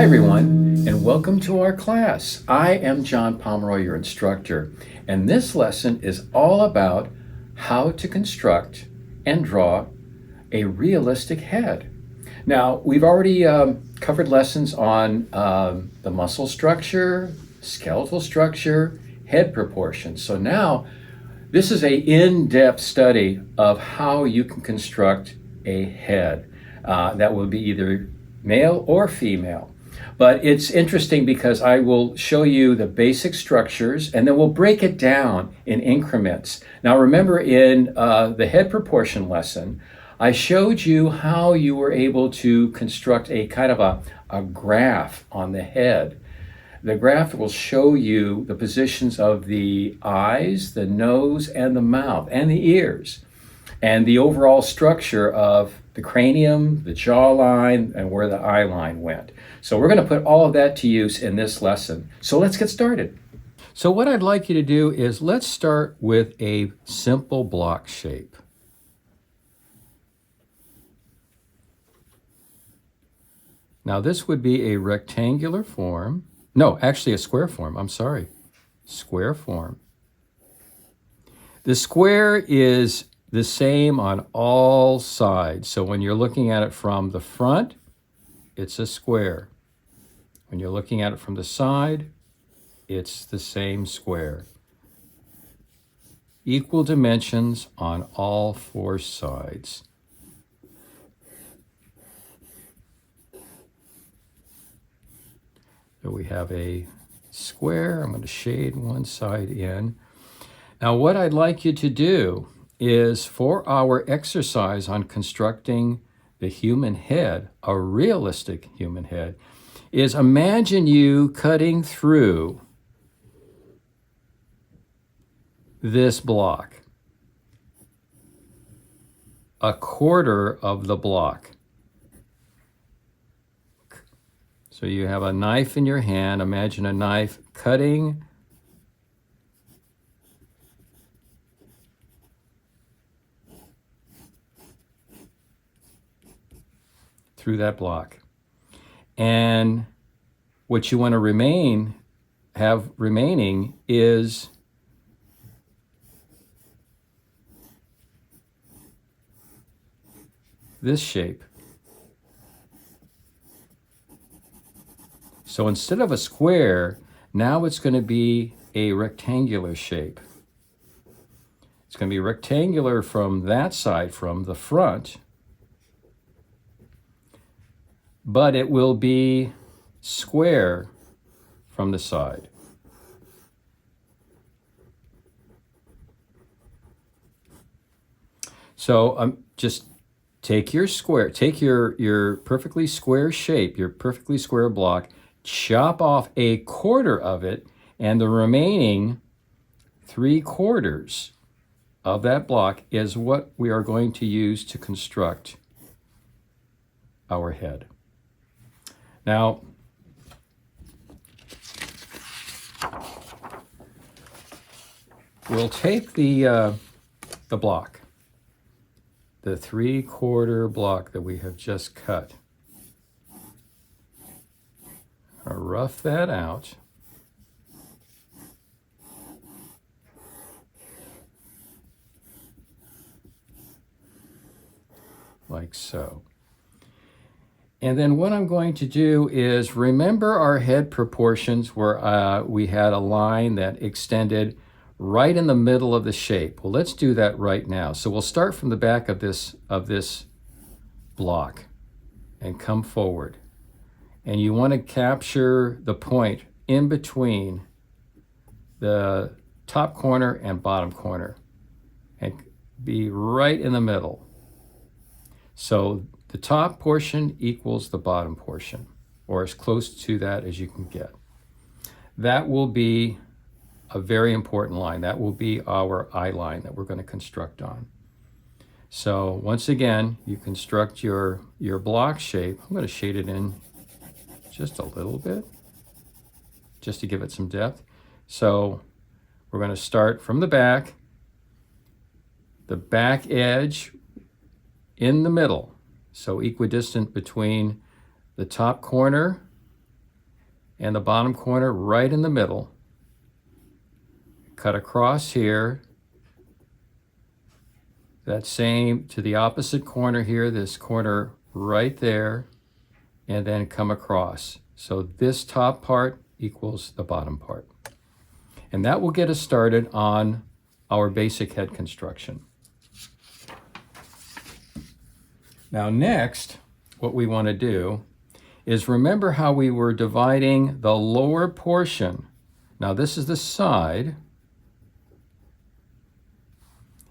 Hi everyone, and welcome to our class. I am John Pomeroy, your instructor, and this lesson is all about how to construct and draw a realistic head. Now, we've already covered lessons on the muscle structure, skeletal structure, head proportions. So now, this is a in-depth study of how you can construct a head that will be either male or female. But it's interesting because I will show you the basic structures and then we'll break it down in increments. Now remember in the head proportion lesson, I showed you how you were able to construct a kind of a graph on the head. The graph will show you the positions of the eyes, the nose, and the mouth, and the ears, and the overall structure of the cranium, the jawline, and where the eye line went. So we're going to put all of that to use in this lesson. So let's get started. So what I'd like you to do is let's start with a simple block shape. Now this would be a rectangular form. No, actually a square form. I'm sorry. Square form. The square is the same on all sides. So when you're looking at it from the front, it's a square. When you're looking at it from the side, it's the same square. Equal dimensions on all four sides. So we have a square. I'm going to shade one side in. Now what I'd like you to do is for our exercise on constructing the human head, a realistic human head, is imagine you cutting through this block, a quarter of the block. So you have a knife in your hand. Imagine a knife cutting through that block. And what you want to have remaining is this shape. So instead of a square, now it's going to be a rectangular shape. It's going to be rectangular from that side, from the front, but it will be square from the side. So just take your square, take your perfectly square shape, your perfectly square block, chop off a quarter of it, and the remaining 3/4 of that block is what we are going to use to construct our head. Now, we'll take the block, the 3/4 block that we have just cut. I'll rough that out. Like so. And then what I'm going to do is remember our head proportions where we had a line that extended right in the middle of the shape. Well, let's do that right now. So we'll start from the back of this block and come forward. And you want to capture the point in between the top corner and bottom corner and be right in the middle. So the top portion equals the bottom portion, or as close to that as you can get. That will be a very important line. That will be our eye line that we're going to construct on. So once again, you construct your block shape. I'm going to shade it in just a little bit, just to give it some depth. So we're going to start from the back edge in the middle. So equidistant between the top corner and the bottom corner right in the middle. Cut across here. That same to the opposite corner here, this corner right there, and then come across. So this top part equals the bottom part. And that will get us started on our basic head construction. Now next, what we want to do is remember how we were dividing the lower portion. Now this is the side,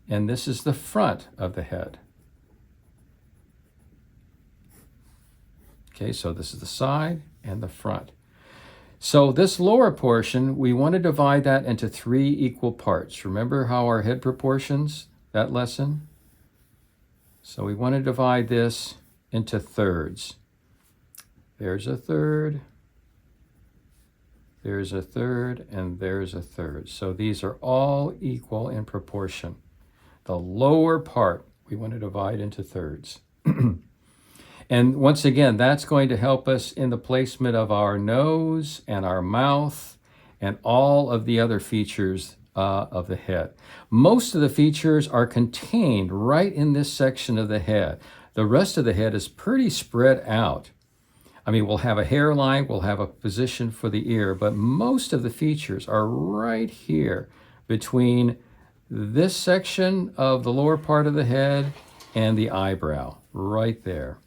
and this is the front of the head. Okay, so this is the side and the front. So this lower portion, we want to divide that into 3 equal parts. Remember how our head proportions, that lesson? So we want to divide this into thirds. There's a third, there's a third, and there's a third. So these are all equal in proportion. The lower part, we want to divide into thirds. And once again, that's going to help us in the placement of our nose and our mouth and all of the other features of the head. Most of the features are contained right in this section of the head. The rest of the head is pretty spread out. I mean, we'll have a hairline, we'll have a position for the ear, but most of the features are right here between this section of the lower part of the head and the eyebrow, right there.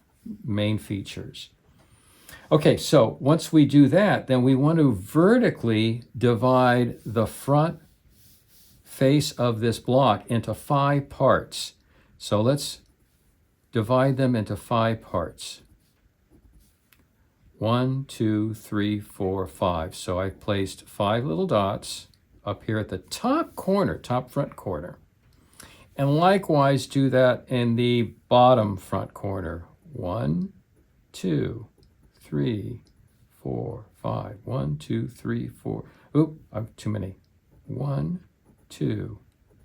Main features. Okay, so once we do that, then we want to vertically divide the front face of this block into 5 parts. So let's divide them into 5 parts. 1, 2, 3, 4, 5. So I placed 5 little dots up here at the top corner, top front corner. And likewise do that in the bottom front corner. 1, 2, 3, 4, 5. 1, 2, 3, 4. Oop, I've too many. 1, 2,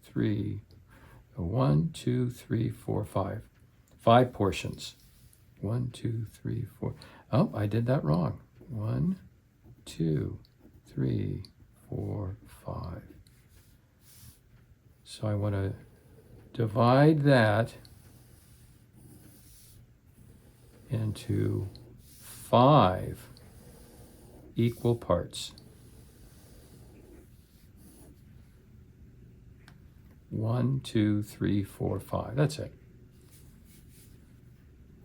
3. 1, 2, 3, 4, 5. 5 portions. 1, 2, 3, 4. Oh, I did that wrong. 1, 2, 3, 4, 5. So I want to divide that into 5 equal parts. 1, 2, 3, 4, 5. That's it.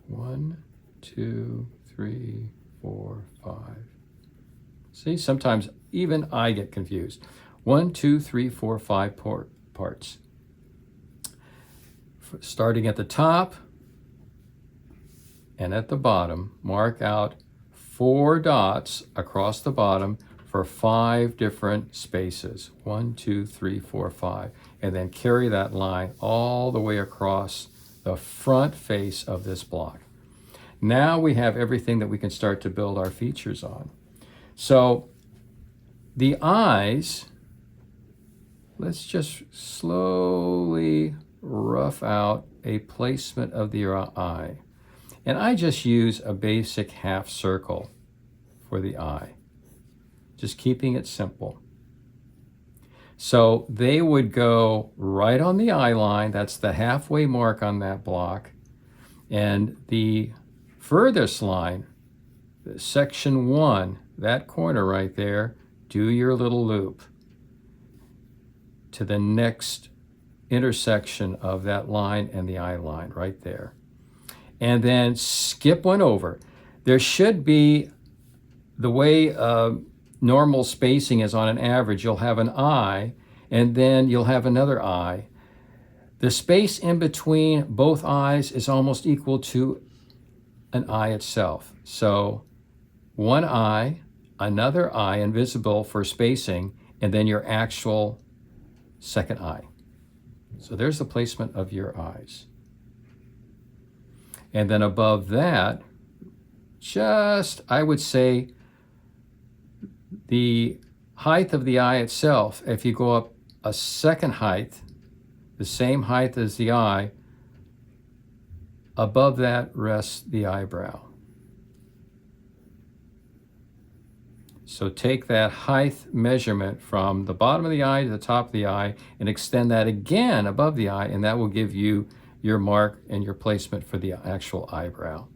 1, 2, 3, 4, 5. See, sometimes even I get confused. 1, 2, 3, 4, 5 parts. Starting at the top and at the bottom, mark out 4 dots across the bottom for 5 different spaces. 1, 2, 3, 4, 5. And then carry that line all the way across the front face of this block. Now we have everything that we can start to build our features on. So the eyes, let's just slowly rough out a placement of the eye. And I just use a basic half circle for the eye, just keeping it simple. So they would go right on the eye line. That's the halfway mark on that block. And the furthest line, section 1, that corner right there, do your little loop to the next intersection of that line and the eye line right there. And then skip one over. There should be, the way normal spacing is on an average, you'll have an eye and then you'll have another eye. The space in between both eyes is almost equal to an eye itself. So one eye, another eye, invisible for spacing, and then your actual second eye. So there's the placement of your eyes. And then above that, just, I would say, the height of the eye itself, if you go up a second height, the same height as the eye, above that rests the eyebrow. So take that height measurement from the bottom of the eye to the top of the eye and extend that again above the eye, and that will give you your mark and your placement for the actual eyebrow.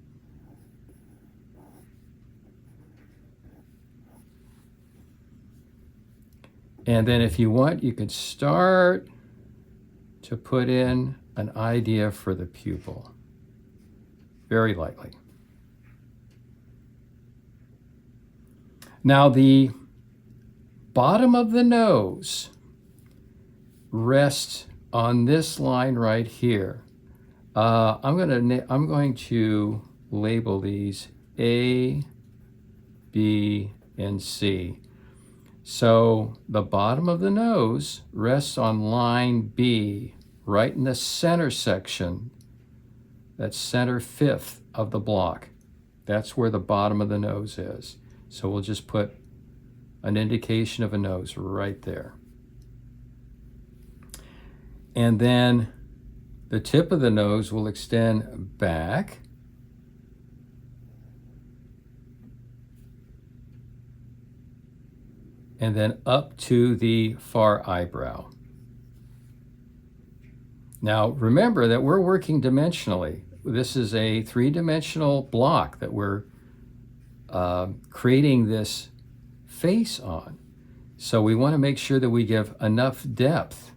And then if you want, you could start to put in an idea for the pupil, very lightly. Now the bottom of the nose rests on this line right here. I'm going to label these A, B, and C. So the bottom of the nose rests on line B, right in the center section. That's center fifth of the block. That's where the bottom of the nose is. So we'll just put an indication of a nose right there. And then the tip of the nose will extend back. And then up to the far eyebrow. Now remember that we're working dimensionally. This is a three-dimensional block that we're creating this face on. So we want to make sure that we give enough depth,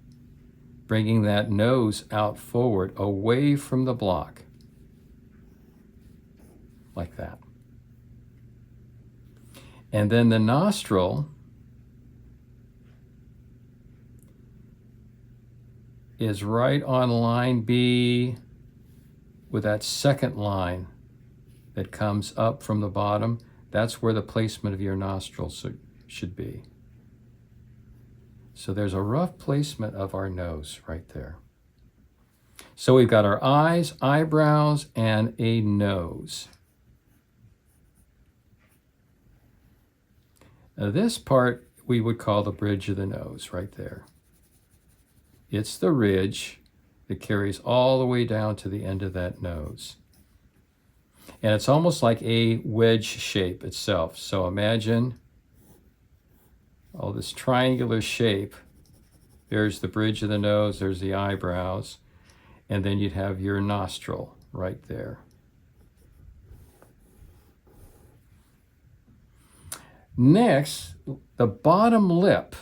bringing that nose out forward away from the block, like that. And then the nostril is right on line B with that second line that comes up from the bottom. That's where the placement of your nostrils should be. So there's a rough placement of our nose right there. So we've got our eyes, eyebrows, and a nose. Now this part we would call the bridge of the nose right there. It's the ridge that carries all the way down to the end of that nose. And it's almost like a wedge shape itself. So imagine all this triangular shape. There's the bridge of the nose, there's the eyebrows, and then you'd have your nostril right there. Next, the bottom lip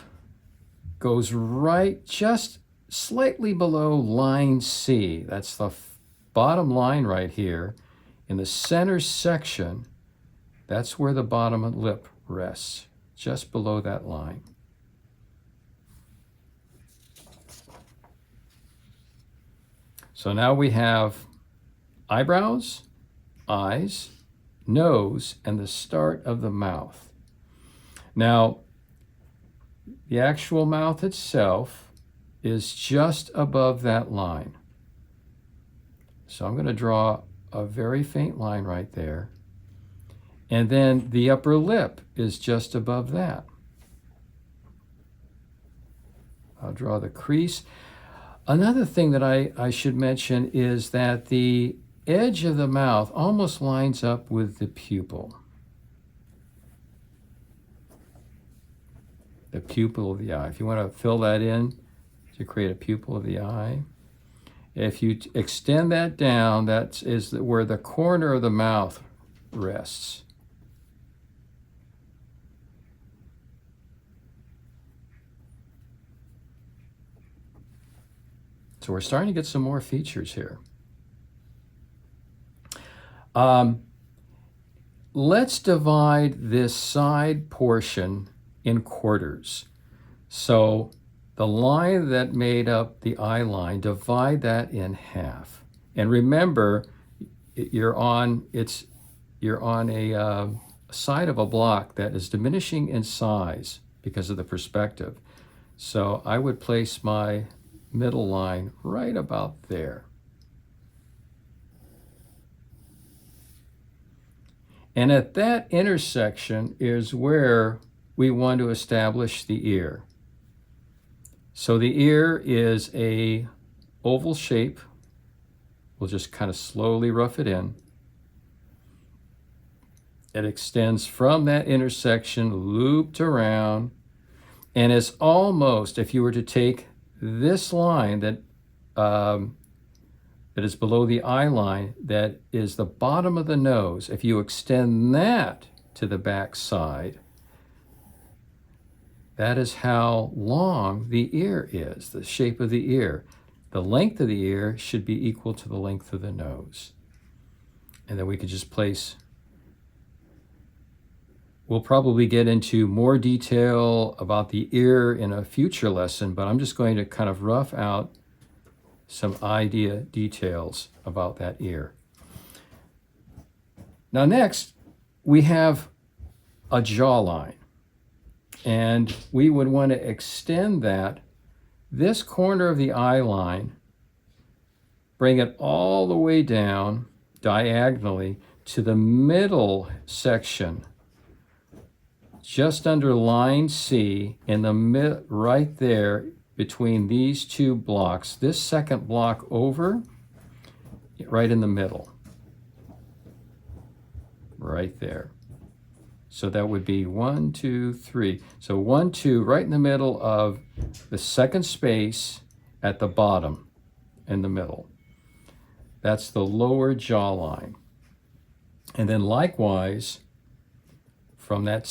goes right just slightly below line C. That's the bottom line right here. In the center section, that's where the bottom lip rests, just below that line. So now we have eyebrows, eyes, nose, and the start of the mouth. Now, the actual mouth itself is just above that line. So I'm going to draw a very faint line right there. And then the upper lip is just above that. I'll draw the crease. Another thing that I should mention is that the edge of the mouth almost lines up with the pupil. The pupil of the eye. If you want to fill that in to create a pupil of the eye, if you extend that down, that is where the corner of the mouth rests. So we're starting to get some more features here. Let's divide this side portion in quarters. So the line that made up the eye line, divide that in half. And remember, you're on a side of a block that is diminishing in size because of the perspective. So I would place my middle line right about there. And at that intersection is where we want to establish the ear. So the ear is a oval shape. We'll just kind of slowly rough it in. It extends from that intersection, looped around, and it's almost, if you were to take this line that is below the eye line, that is the bottom of the nose, if you extend that to the back side, that is how long the ear is, the shape of the ear. The length of the ear should be equal to the length of the nose. And then we could just place. We'll probably get into more detail about the ear in a future lesson, but I'm just going to kind of rough out some idea details about that ear. Now next, we have a jawline. And we would want to extend this corner of the eye line, bring it all the way down diagonally to the middle section, just under line C, in the right there between these two blocks, this second block over, right in the middle, right there. So that would be 1, 2, 3. So 1, 2, right in the middle of the second space at the bottom in the middle. That's the lower jawline. And then likewise, from on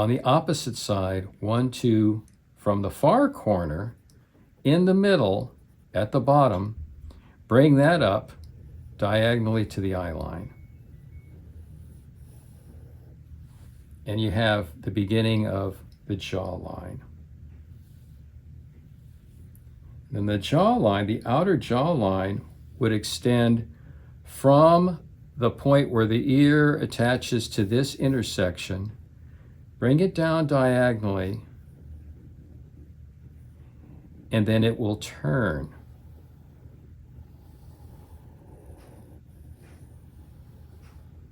the opposite side, 1, 2, from the far corner in the middle at the bottom, bring that up diagonally to the eye line. And you have the beginning of the jawline. Then the jawline, the outer jawline, would extend from the point where the ear attaches to this intersection, bring it down diagonally, and then it will turn.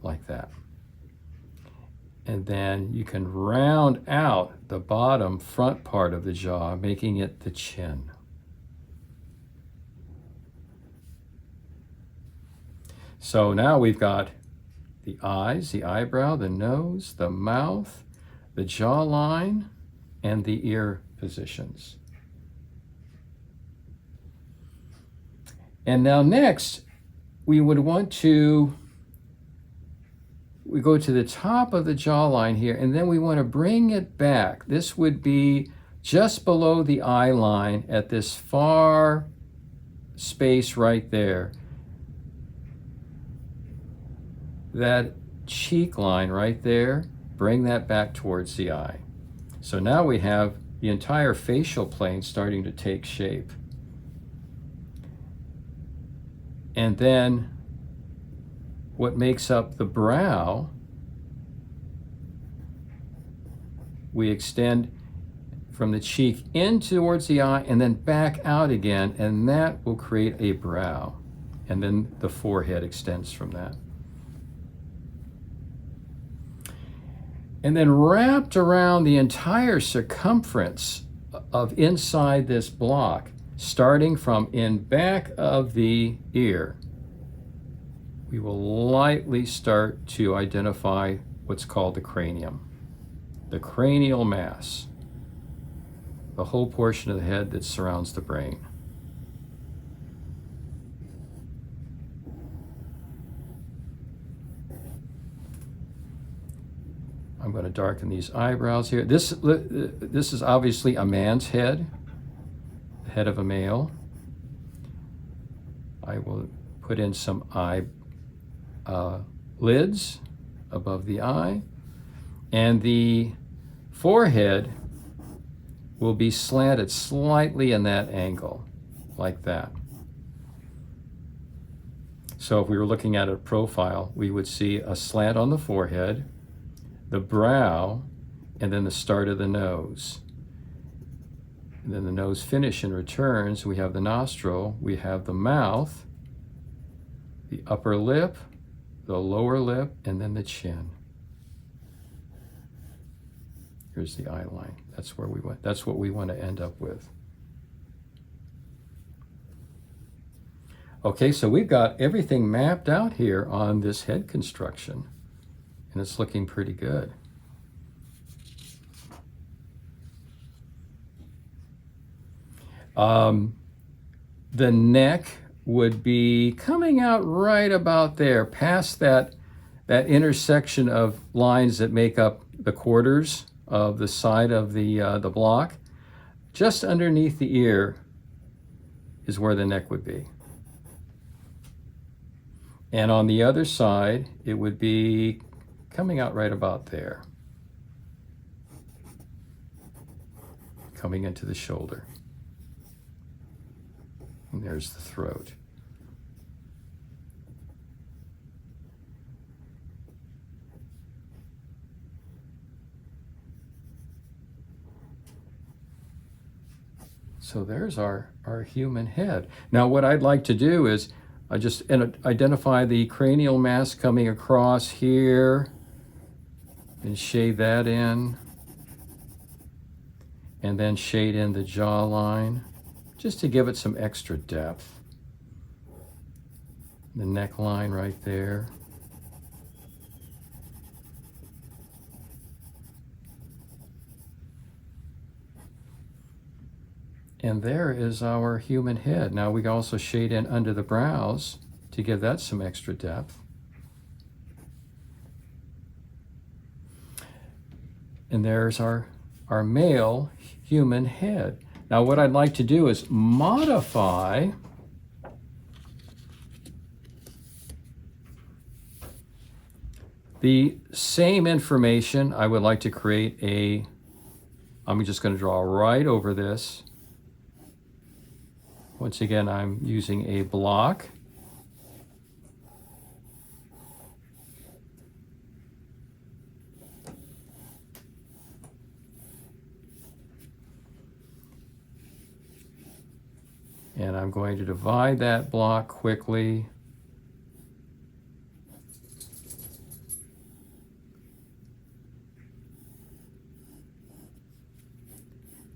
Like that. And then you can round out the bottom front part of the jaw, making it the chin. So now we've got the eyes, the eyebrow, the nose, the mouth, the jawline, and the ear positions. And now next, we would want to we go to the top of the jawline here, and then we want to bring it back. This would be just below the eye line at this far space right there. That cheek line right there, bring that back towards the eye. So now we have the entire facial plane starting to take shape. And then what makes up the brow, we extend from the cheek in towards the eye and then back out again, and that will create a brow. And then the forehead extends from that. And then wrapped around the entire circumference of inside this block, starting from in back of the ear, we will lightly start to identify what's called the cranium, the cranial mass, the whole portion of the head that surrounds the brain. I'm going to darken these eyebrows here. This is obviously a man's head, the head of a male. I will put in some lids above the eye, and the forehead will be slanted slightly in that angle, like that. So if we were looking at a profile, we would see a slant on the forehead, the brow, and then the start of the nose. And then the nose finish and returns. We have the nostril, we have the mouth, the upper lip, the lower lip, and then the chin. Here's the eye line. That's where we went. That's what we want to end up with. Okay, so we've got everything mapped out here on this head construction, and it's looking pretty good. The neck would be coming out right about there, past that intersection of lines that make up the quarters of the side of the block. Just underneath the ear is where the neck would be. And on the other side, it would be coming out right about there, coming into the shoulder. And there's the throat. So there's our human head. Now what I'd like to do is just identify the cranial mass coming across here and shade that in. And then shade in the jawline, just to give it some extra depth. The neckline right there. And there is our human head. Now we can also shade in under the brows to give that some extra depth. And there's our male human head. Now what I'd like to do is modify the same information. I would like to create I'm just going to draw right over this. Once again, I'm using a block. And I'm going to divide that block quickly.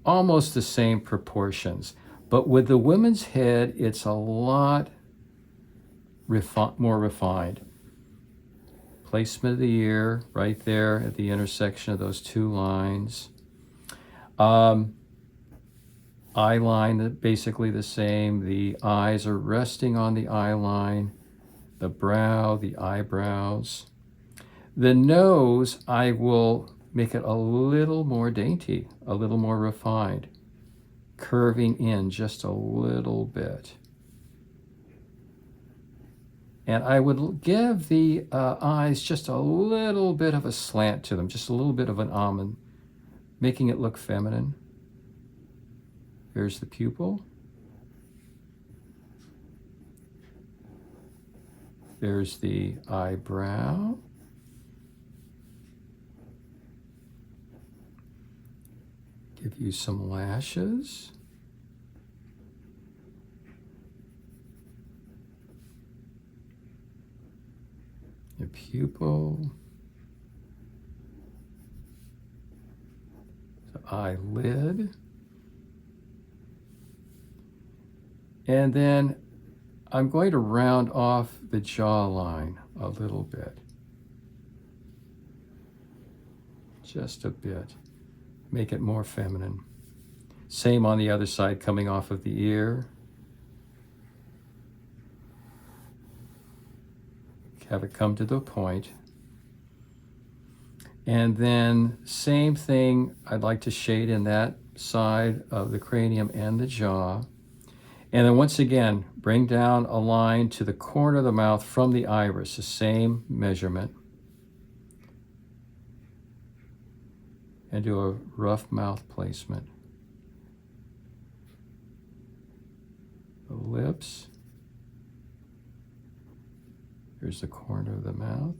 Almost the same proportions. But with the woman's head, it's a lot more refined. Placement of the ear right there at the intersection of those two lines. Eye line, basically the same. The eyes are resting on the eye line. The brow, the eyebrows. The nose, I will make it a little more dainty, a little more refined, curving in just a little bit. And I would give the eyes just a little bit of a slant to them, just a little bit of an almond, making it look feminine. Here's the pupil. There's the eyebrow. Give you some lashes. Your pupil. The eyelid. And then I'm going to round off the jawline a little bit. Just a bit. Make it more feminine. Same on the other side, coming off of the ear. Have it come to the point. And then same thing, I'd like to shade in that side of the cranium and the jaw. And then once again, bring down a line to the corner of the mouth from the iris, the same measurement. And do a rough mouth placement. The lips. Here's the corner of the mouth.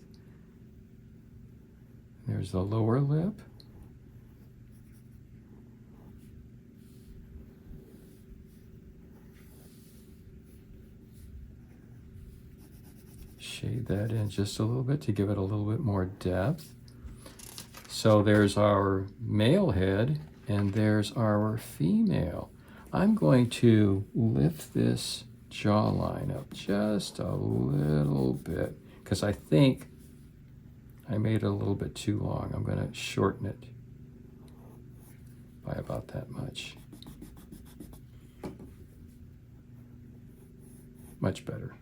There's the lower lip. Shade that in just a little bit to give it a little bit more depth. So there's our male head and there's our female. I'm going to lift this jawline up just a little bit, because I think I made it a little bit too long. I'm going to shorten it by about that much. Much better.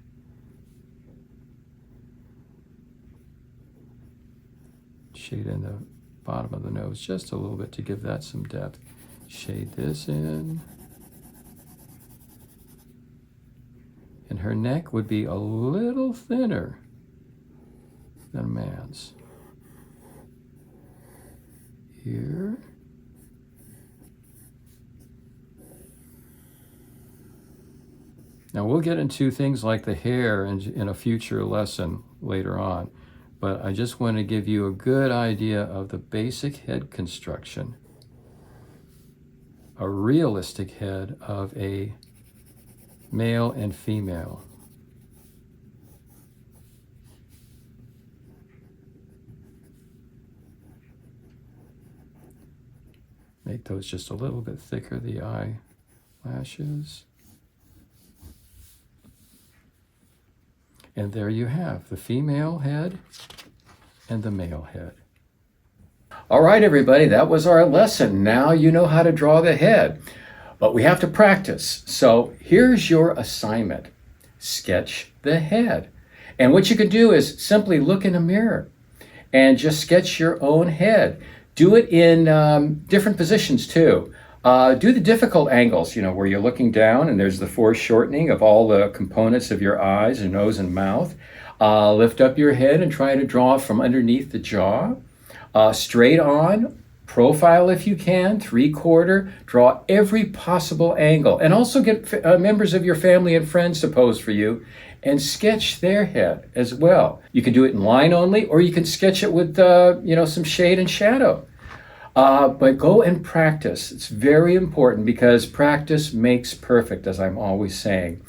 Shade in the bottom of the nose just a little bit to give that some depth. Shade this in. And her neck would be a little thinner than a man's. Here. Now we'll get into things like the hair in a future lesson later on, but I just want to give you a good idea of the basic head construction, a realistic head of a male and female. Make those just a little bit thicker, the eyelashes. And there you have the female head and the male head. All right, everybody, that was our lesson. Now you know how to draw the head, but we have to practice. So here's your assignment. Sketch the head. And what you can do is simply look in a mirror and just sketch your own head. Do it in different positions too. Do the difficult angles, where you're looking down and there's the foreshortening of all the components of your eyes and nose and mouth. Lift up your head and try to draw from underneath the jaw. Straight on, profile if you can, 3/4, draw every possible angle. And also get members of your family and friends to pose for you and sketch their head as well. You can do it in line only, or you can sketch it with some shade and shadow. But go and practice. It's very important because practice makes perfect, as I'm always saying.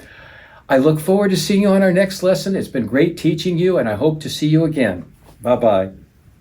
I look forward to seeing you on our next lesson. It's been great teaching you, and I hope to see you again. Bye-bye.